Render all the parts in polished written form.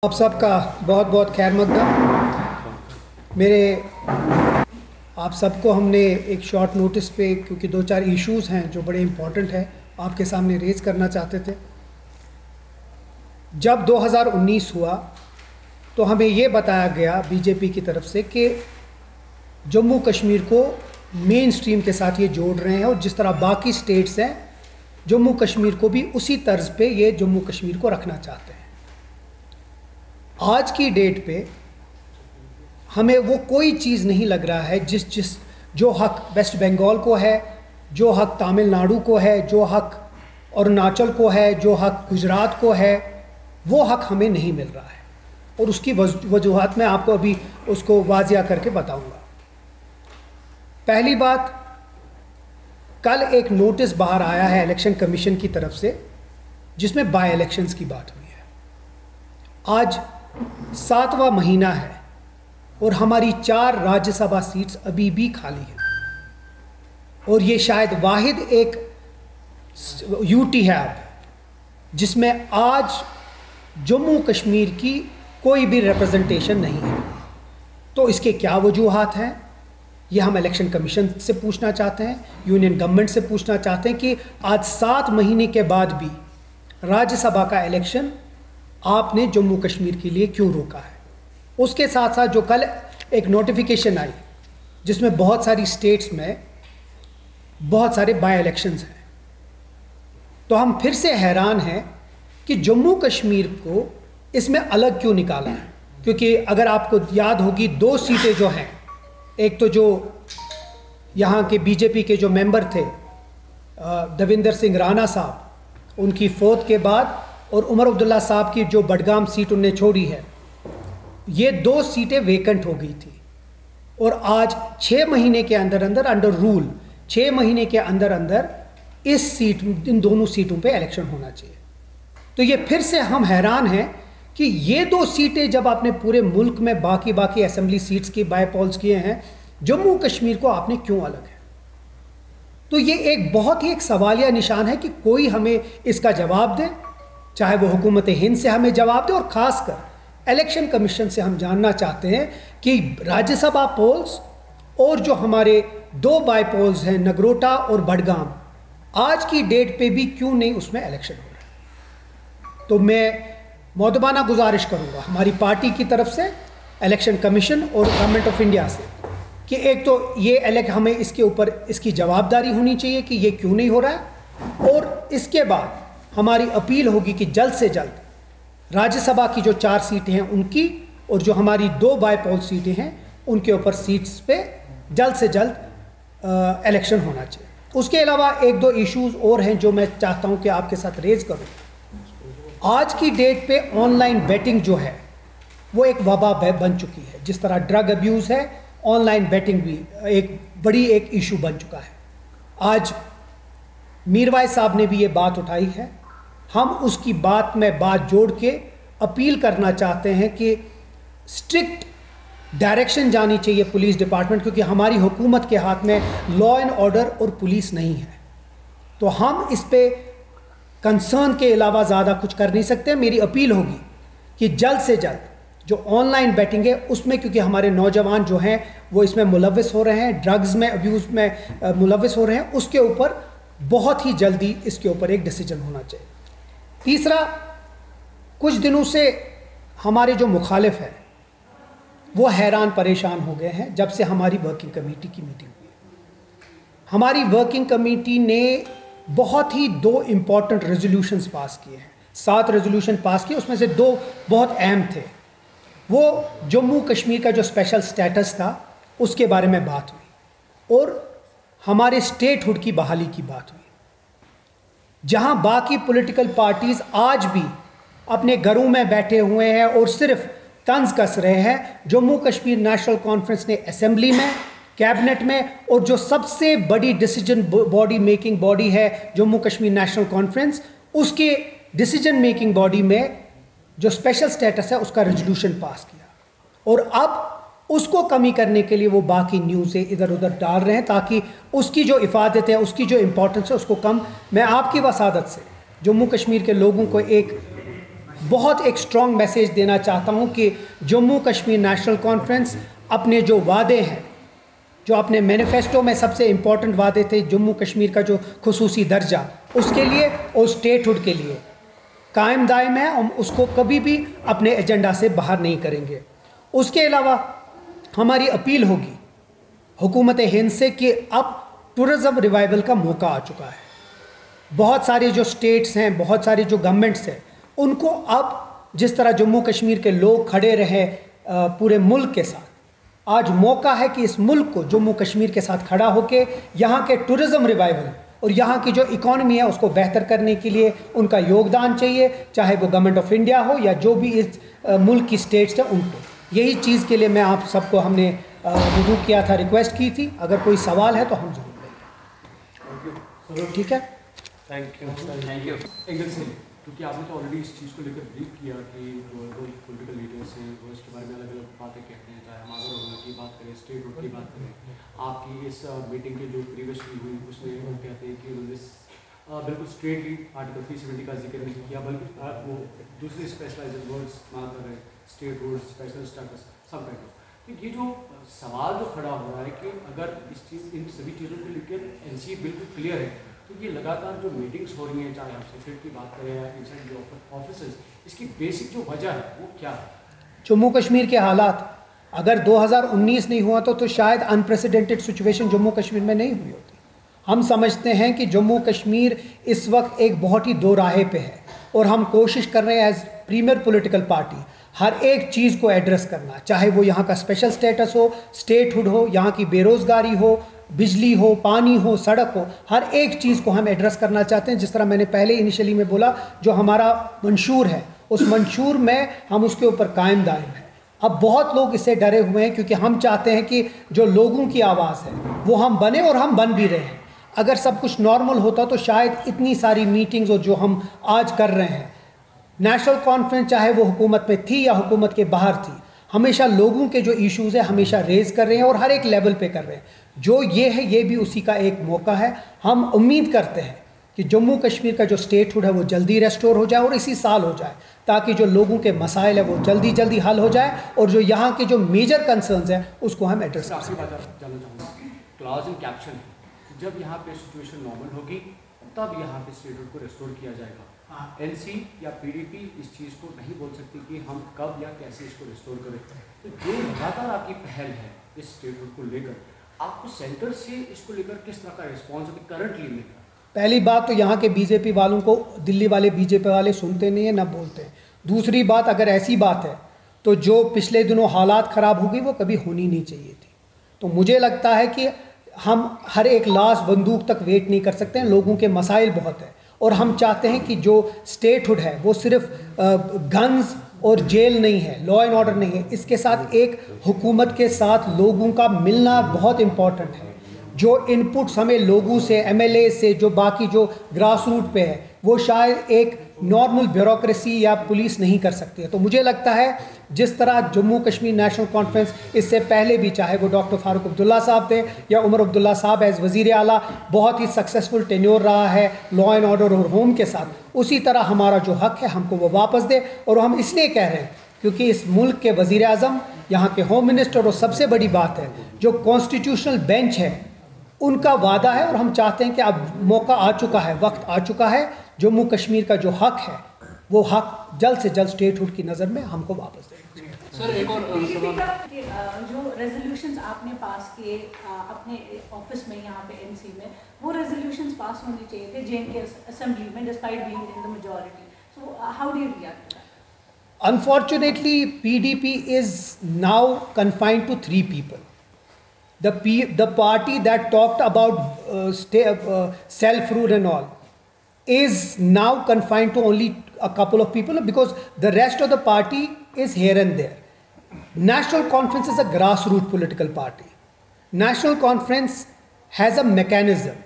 आप सबका बहुत बहुत खैर मकदम। आप सबको हमने एक शॉर्ट नोटिस पे, क्योंकि 2-4 इश्यूज़ हैं जो बड़े इम्पॉर्टेंट हैं, आपके सामने रेज़ करना चाहते थे। जब 2019 हुआ तो हमें ये बताया गया बीजेपी की तरफ से कि जम्मू कश्मीर को मेन स्ट्रीम के साथ ये जोड़ रहे हैं और जिस तरह बाकी स्टेट्स हैं जम्मू कश्मीर को भी उसी तर्ज पे ये जम्मू कश्मीर को रखना चाहते हैं। आज की डेट पे हमें वो कोई चीज़ नहीं लग रहा है जो हक वेस्ट बंगाल को है, जो हक तमिलनाडु को है, जो हक अरुणाचल को है, जो हक गुजरात को है, वो हक हमें नहीं मिल रहा है। और उसकी वजूहात मैं आपको अभी उसको वाजिया करके बताऊंगा। पहली बात, कल एक नोटिस बाहर आया है इलेक्शन कमीशन की तरफ से जिसमें बाय इलेक्शंस की बात हुई है। आज 7वां महीना है और हमारी 4 राज्यसभा सीट्स अभी भी खाली हैं और ये शायद वाहिद एक यूटी है अब जिसमें आज जम्मू कश्मीर की कोई भी रिप्रेजेंटेशन नहीं है। तो इसके क्या वजूहात हैं, ये हम इलेक्शन कमीशन से पूछना चाहते हैं, यूनियन गवर्नमेंट से पूछना चाहते हैं कि आज 7 महीने के बाद भी राज्यसभा का इलेक्शन आपने जम्मू कश्मीर के लिए क्यों रोका है। उसके साथ साथ जो कल एक नोटिफिकेशन आई जिसमें बहुत सारी स्टेट्स में बहुत सारे बाय इलेक्शंस हैं, तो हम फिर से हैरान हैं कि जम्मू कश्मीर को इसमें अलग क्यों निकाला है। क्योंकि अगर आपको याद होगी 2 सीटें जो हैं, एक तो जो यहाँ के बीजेपी के जो मेंबर थे देविंदर सिंह राणा साहब, उनकी फौत के बाद, और उमर अब्दुल्ला साहब की जो बडगाम सीट उन्होंने छोड़ी है, ये 2 सीटें वेकेंट हो गई थी और आज 6 महीने के अंदर अंदर अंडर रूल 6 महीने के अंदर अंदर इन दोनों सीटों पे इलेक्शन होना चाहिए। तो ये फिर से हम हैरान हैं कि ये 2 सीटें जब आपने पूरे मुल्क में बाकी असेंबली सीट्स की बाय पॉल्स किए हैं, जम्मू कश्मीर को आपने क्यों अलग है। तो ये एक बहुत ही एक सवालिया निशान है कि कोई हमें इसका जवाब दे, चाहे वो हुकूमत हिंद से हमें जवाब दे, और ख़ासकर इलेक्शन कमीशन से हम जानना चाहते हैं कि राज्यसभा पोल्स और जो हमारे 2 बाय पोल्स हैं नगरोटा और बडगाम, आज की डेट पे भी क्यों नहीं उसमें इलेक्शन हो रहा है। तो मैं मौदबाना गुजारिश करूँगा हमारी पार्टी की तरफ से इलेक्शन कमीशन और गवर्नमेंट ऑफ इंडिया से कि एक तो ये हमें इसके ऊपर इसकी जवाबदारी होनी चाहिए कि ये क्यों नहीं हो रहा है, और इसके बाद हमारी अपील होगी कि जल्द से जल्द राज्यसभा की जो 4 सीटें हैं उनकी और जो हमारी 2 बाय पोल सीटें हैं उनके ऊपर सीट्स पे जल्द से जल्द इलेक्शन होना चाहिए। उसके अलावा 1-2 इश्यूज़ और हैं जो मैं चाहता हूं कि आपके साथ रेज़ करूं। आज की डेट पे ऑनलाइन बेटिंग जो है वो एक वबा बन चुकी है। जिस तरह ड्रग अब्यूज़ है, ऑनलाइन बेटिंग भी एक बड़ी इशू बन चुका है। आज मीरवाइज साहब ने भी ये बात उठाई है, हम उसकी बात में बात जोड़ के अपील करना चाहते हैं कि स्ट्रिक्ट डायरेक्शन जानी चाहिए पुलिस डिपार्टमेंट, क्योंकि हमारी हुकूमत के हाथ में लॉ एंड ऑर्डर और पुलिस नहीं है। तो हम इस पे कंसर्न के अलावा ज़्यादा कुछ कर नहीं सकते। मेरी अपील होगी कि जल्द से जल्द जो ऑनलाइन बैटिंग है उसमें, क्योंकि हमारे नौजवान जो हैं वो इसमें मुलव्वस हो रहे हैं, ड्रग्स में अब्यूज़ में मुलव्वस हो रहे हैं, उसके ऊपर बहुत ही जल्दी इसके ऊपर एक डिसीजन होना चाहिए। तीसरा, कुछ दिनों से हमारे जो मुखालिफ हैं वो हैरान परेशान हो गए हैं जब से हमारी वर्किंग कमेटी की मीटिंग हुई। हमारी वर्किंग कमेटी ने बहुत ही 2 इम्पॉर्टेंट रेजोल्यूशंस पास किए हैं। 7 रेजोल्यूशन पास किए, उसमें से 2 बहुत अहम थे। वो जम्मू कश्मीर का जो स्पेशल स्टेटस था उसके बारे में बात हुई और हमारे स्टेटहुड की बहाली की बात हुई। जहां बाकी पॉलिटिकल पार्टीज़ आज भी अपने घरों में बैठे हुए हैं और सिर्फ तंज कस रहे हैं, जम्मू कश्मीर नेशनल कॉन्फ्रेंस ने असेंबली में, कैबिनेट में, और जो सबसे बड़ी डिसीजन बॉडी मेकिंग बॉडी है जम्मू कश्मीर नेशनल कॉन्फ्रेंस, उसके डिसीजन मेकिंग बॉडी में जो स्पेशल स्टेटस है उसका रेजोल्यूशन पास किया। और अब उसको कमी करने के लिए वो बाकी न्यूज़ें इधर उधर डाल रहे हैं ताकि उसकी जो इफादत है, उसकी जो इम्पोर्टेंस है उसको कम। मैं आपकी वसादत से जम्मू कश्मीर के लोगों को एक बहुत एक स्ट्रॉन्ग मैसेज देना चाहता हूँ कि जम्मू कश्मीर नेशनल कॉन्फ्रेंस अपने जो वादे हैं, जो अपने मैनिफेस्टो में सबसे इम्पॉर्टेंट वादे थे, जम्मू कश्मीर का जो खुसूसी दर्जा, उसके लिए और स्टेटहुड के लिए कायम दायम है। हम उसको कभी भी अपने एजेंडा से बाहर नहीं करेंगे। उसके अलावा हमारी अपील होगी हुकूमत हिंद से कि अब टूरिज़्म रिवाइवल का मौका आ चुका है। बहुत सारे जो स्टेट्स हैं, बहुत सारे जो गवर्नमेंट्स हैं, उनको अब जिस तरह जम्मू कश्मीर के लोग खड़े रहे पूरे मुल्क के साथ, आज मौका है कि इस मुल्क को जम्मू कश्मीर के साथ खड़ा होकर यहाँ के टूरिज़्म रिवाइवल और यहाँ की जो इकॉनमी है उसको बेहतर करने के लिए उनका योगदान चाहिए, चाहे वो गवर्नमेंट ऑफ इंडिया हो या जो भी इस मुल्क की स्टेट्स हैं उनको। यही चीज़ के लिए मैं आप सबको हमने रुजू किया था, रिक्वेस्ट की थी। अगर कोई सवाल है तो हम जरूर लेंगे। ठीक है, थैंक यू। एकदम से क्योंकि आपने तो ऑलरेडी इस चीज़ को लेकर ब्रीफ किया कि जो पॉलिटिकल लीडर्स हैं वो इसके बारे में अलग अलग बातें कहते हैं, चाहे हम आगर होने की बात करें, स्टेट हुड की बात करें। आपकी इस मीटिंग के जो प्रीवियसली हुई उसमें वो कहते हैं कि उन्होंने बिल्कुल स्ट्रेटली आर्टिकल 370 का जिक्र नहीं किया, बल्कि वो दूसरे स्पेशलाइज्ड वर्ड्स इस्तेमाल कर रहे हैं, स्टेट हुड, स्पेशल स्टेटस, सब काइंड ऑफ। तो ये जो सवाल जो खड़ा हो रहा है कि अगर इन सभी चीज़ों को लेकर NCA बिल्कुल क्लियर है, तो ये लगातार जो मीटिंग्स हो रही हैं, चाहे हम सेक्रेटरी की बात करें या इनसाइड जो ऑफिसर्स, इसकी बेसिक जो वजह है वो क्या है? जम्मू कश्मीर के हालात अगर 2019 नहीं हुआ तो शायद अनप्रेसिडेंटेड सिचुएशन जम्मू कश्मीर में नहीं हुई होती। हम समझते हैं कि जम्मू कश्मीर इस वक्त एक बहुत ही दो राहे पे है और हम कोशिश कर रहे हैं एज प्रीमियर पॉलिटिकल पार्टी हर एक चीज़ को एड्रेस करना, चाहे वो यहाँ का स्पेशल स्टेटस हो, स्टेटहुड हो, यहाँ की बेरोज़गारी हो, बिजली हो, पानी हो, सड़क हो, हर एक चीज़ को हम एड्रेस करना चाहते हैं। जिस तरह मैंने पहले इनिशियली में बोला, जो हमारा मंशूर है उस मंशूर में हम उसके ऊपर कायम दायम हैं। अब बहुत लोग इससे डरे हुए हैं क्योंकि हम चाहते हैं कि जो लोगों की आवाज़ है वो हम बने और हम बन भी रहे हैं। अगर सब कुछ नॉर्मल होता तो शायद इतनी सारी मीटिंग्स और जो हम आज कर रहे हैं, नेशनल कॉन्फ्रेंस चाहे वो हुकूमत में थी या हुकूमत के बाहर थी, हमेशा लोगों के जो इश्यूज़ है हमेशा रेज कर रहे हैं और हर एक लेवल पे कर रहे हैं। जो ये है ये भी उसी का एक मौका है। हम उम्मीद करते हैं कि जम्मू कश्मीर का जो स्टेटहुड है वो जल्दी रेस्टोर हो जाए और इसी साल हो जाए, ताकि जो लोगों के मसाइल है वो जल्दी जल्दी हल हो जाए और जो यहाँ के जो मेजर कंसर्न्स हैं उसको हम एड्रेस कर सकें। क्लॉज इन कैप्शन, जब यहाँ पे सिचुएशन नॉर्मल होगी तब यहाँ पे स्टेटहुड को रेस्टोर किया जाएगा। NC या PDP इस चीज़ को नहीं बोल सकती कि हम कब या कैसे इसको रिस्टोर करें। तो जो लगातार आपकी पहल है इस स्टेटहुड को लेकर, आपको सेंटर से इसको लेकर किस तरह का रिस्पॉन्स अभी करंटली मिल रहा है? पहली बात तो यहाँ के बीजेपी वालों को दिल्ली वाले बीजेपी वाले सुनते नहीं है ना बोलते हैं। दूसरी बात, अगर ऐसी बात है तो जो पिछले दिनों हालात ख़राब हो गई वो कभी होनी नहीं चाहिए थी। तो मुझे लगता है कि हम हर एक लाश बंदूक तक वेट नहीं कर सकते हैं। लोगों के मसाइल बहुत हैं और हम चाहते हैं कि जो स्टेटहुड है वो सिर्फ गन्स और जेल नहीं है, लॉ एंड ऑर्डर नहीं है, इसके साथ एक हुकूमत के साथ लोगों का मिलना बहुत इम्पॉर्टेंट है। जो इनपुट्स हमें लोगों से, MLA से, जो बाकी जो ग्रास रूट पे है, वो शायद एक नॉर्मल ब्यूरोक्रेसी या पुलिस नहीं कर सकती है। तो मुझे लगता है जिस तरह जम्मू कश्मीर नेशनल कॉन्फ्रेंस इससे पहले भी, चाहे वो डॉक्टर फारूक अब्दुल्ला साहब थे या उमर अब्दुल्ला साहब एज वज़ीर आला, बहुत ही सक्सेसफुल टेन्योर रहा है लॉ एंड ऑर्डर और होम के साथ, उसी तरह हमारा जो हक है हमको वो वापस दे। और हम इसलिए कह रहे हैं क्योंकि इस मुल्क के वज़ीर आज़म, यहाँ के होम मिनिस्टर, और सबसे बड़ी बात है जो कॉन्स्टिट्यूशनल बेंच है उनका वादा है और हम चाहते हैं कि अब मौका आ चुका है, वक्त आ चुका है, जम्मू कश्मीर का जो हक है वो हक जल्द से जल्द स्टेटहुड की नज़र में हमको वापस दें। सर एक और जो रेजोल्यूशंस आपने पास किए अपने ऑफिस में यहाँ पे NC में, वो रेजोल्यूशंस पास होने चाहिए थे JNK असेंबली में despite being in the majority. So how do you react to that? Unfortunately, PDP is now confined to 3 people. The party that talked about self-rule and all is now confined to only a couple of people because the rest of the party is here and there. National Conference is a grassroots political party. National Conference has a mechanism,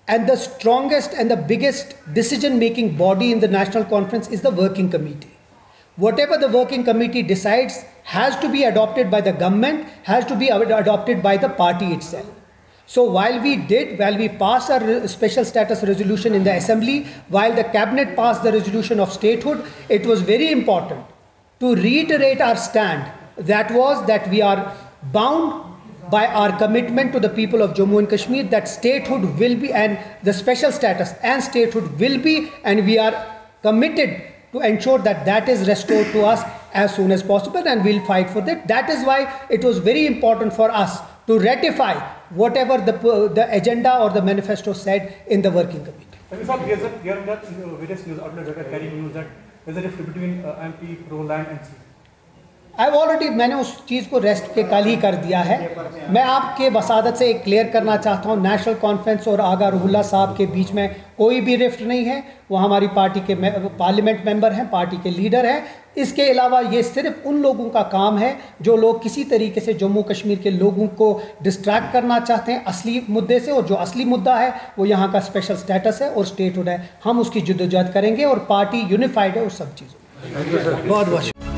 and the strongest and the biggest decision-making body in the National Conference is the Working Committee. Whatever the Working Committee decides has to be adopted by the government, has to be adopted by the party itself. So while we passed our special status resolution in the assembly, while the cabinet passed the resolution of statehood, it was very important to reiterate our stand. That was that we are bound by our commitment to the people of Jammu and Kashmir that statehood will be, and the special status and statehood will be, and we are committed to ensure that that is restored to us as soon as possible, and we'll fight for that. That is why it was very important for us to ratify whatever the agenda or the manifesto said in the working committee. Various news outlets that are carrying news that there's a difference between MP, pro land and C. मैंने उस चीज़ को rest के कल ही कर दिया है. मैं आपके वसादत से एक क्लियर करना चाहता हूँ, नेशनल कॉन्फ्रेंस और आगा रुहुल्ला साहब के बीच में कोई भी रिफ्ट नहीं है. वो हमारी पार्टी के पार्लियामेंट मेंबर हैं, पार्टी के लीडर हैं. इसके अलावा ये सिर्फ उन लोगों का काम है जो लोग किसी तरीके से जम्मू कश्मीर के लोगों को डिस्ट्रैक्ट करना चाहते हैं असली मुद्दे से, और जो असली मुद्दा है वो यहाँ का स्पेशल स्टेटस है और स्टेटहुड है. हम उसकी जद्दोजहद करेंगे और पार्टी यूनिफाइड है उस सब चीज़ों. बहुत बहुत